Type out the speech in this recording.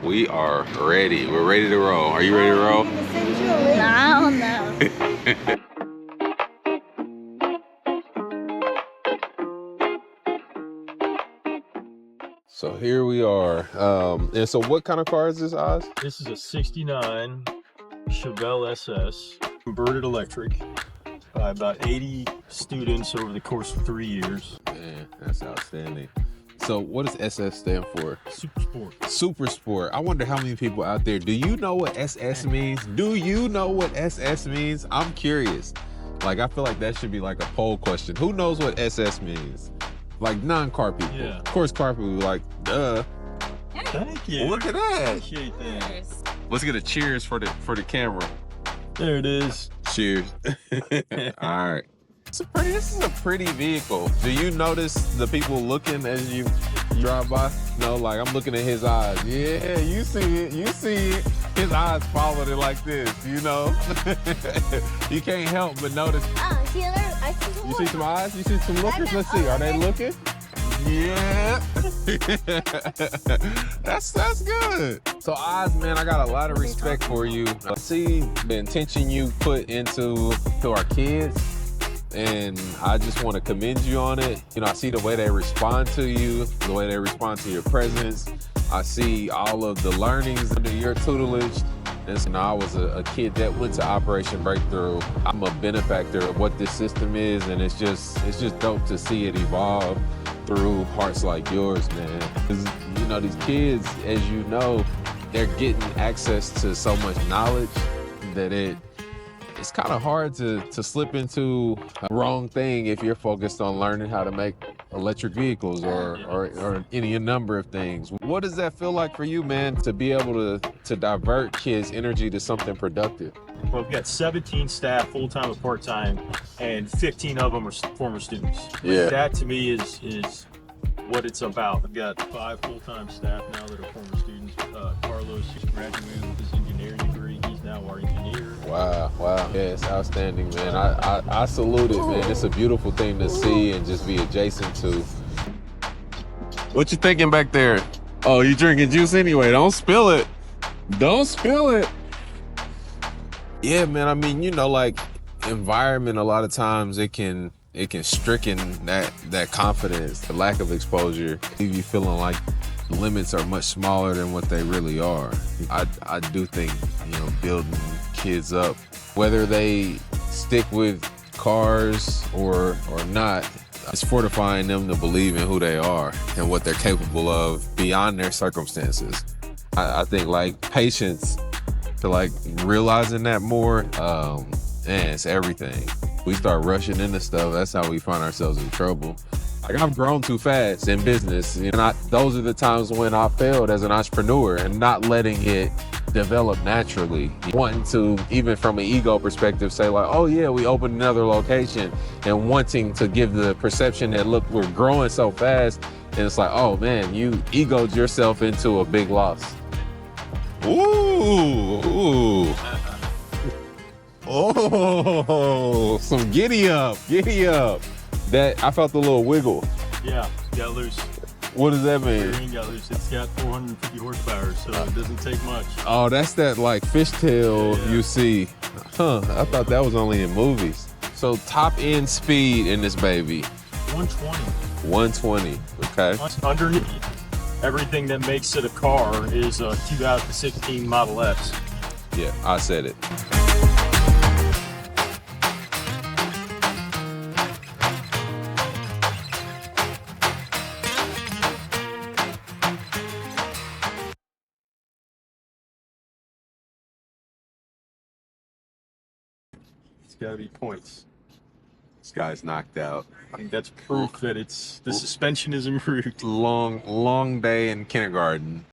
We are ready. We're ready to roll. Are you ready to roll? I don't know. So here we are. And so what kind of car is this, Oz? This is a 69 Chevelle SS, converted electric. About 80 students over the course of 3 years. Man, that's outstanding. So what does SS stand for? Super Sport. Super Sport. I wonder how many people out there, do you know what SS means? Do you know what SS means? I'm curious. Like, I feel like that should be like a poll question. Who knows what SS means? Like non-car people. Yeah. Of course, car people be like, duh. Thank you. Look at that. Appreciate that. Let's get a cheers for the camera. There it is. Cheers. All right. This is a pretty vehicle. Do you notice the people looking as you drive by? No, like I'm looking at his eyes. Yeah, you see it. You see it. His eyes followed it like this, you know? You can't help but notice. Oh, see, I see some You see some eyes? You see some lookers? Let's see. Are they looking? Yeah. That's good. So Oz, man, I got a lot of respect for you. I see the intention you put into our kids, and I just want to commend you on it. You know, I see the way they respond to you, the way they respond to your presence. I see all of the learnings under your tutelage. And so, I was a kid that went to Operation Breakthrough. I'm a benefactor of what this system is, and it's just dope to see it evolve through hearts like yours, man. Because, you know, these kids, as you know, they're getting access to so much knowledge that it's kind of hard to slip into a wrong thing if you're focused on learning how to make electric vehicles or any number of things. What does that feel like for you, man, to be able to divert kids' energy to something productive? Well, we've got 17 staff, full-time and part-time, and 15 of them are former students. Yeah. That to me is what it's about. I've got 5 full-time staff now that are former students. Carlos graduated with his engineering degree. He's now our engineer. Wow. Yeah, it's outstanding, man. I salute it, man. It's a beautiful thing to see and just be adjacent to. What you thinking back there? Oh, you drinking juice anyway. Don't spill it. Don't spill it. Yeah, man. I mean, you know, like environment, a lot of times it can stricken that confidence, the lack of exposure, leave you feeling like limits are much smaller than what they really are. I do think, you know, building kids up, whether they stick with cars or not, it's fortifying them to believe in who they are and what they're capable of beyond their circumstances. I think like patience to like realizing that more, man, it's everything. We start rushing into stuff, that's how we find ourselves in trouble. Like I've grown too fast in business, and those are the times when I failed as an entrepreneur and not letting it develop naturally. Wanting to, even from an ego perspective, say like, oh yeah, we opened another location, and wanting to give the perception that, look, we're growing so fast, and it's like, oh man, you egoed yourself into a big loss. Ooh. Oh, some giddy up. That I felt a little wiggle. Yeah, got loose. What does that mean? Green got loose. It's got 450 horsepower, so it doesn't take much. Oh, that's that like fishtail you see. Huh, I thought that was only in movies. So top end speed in this baby? 120. 120, okay. Underneath, everything that makes it a car is a 2016 Model S. Yeah, I said it. It's got to be points. This guy's knocked out. I think that's proof that the suspension is improved. Long day in kindergarten.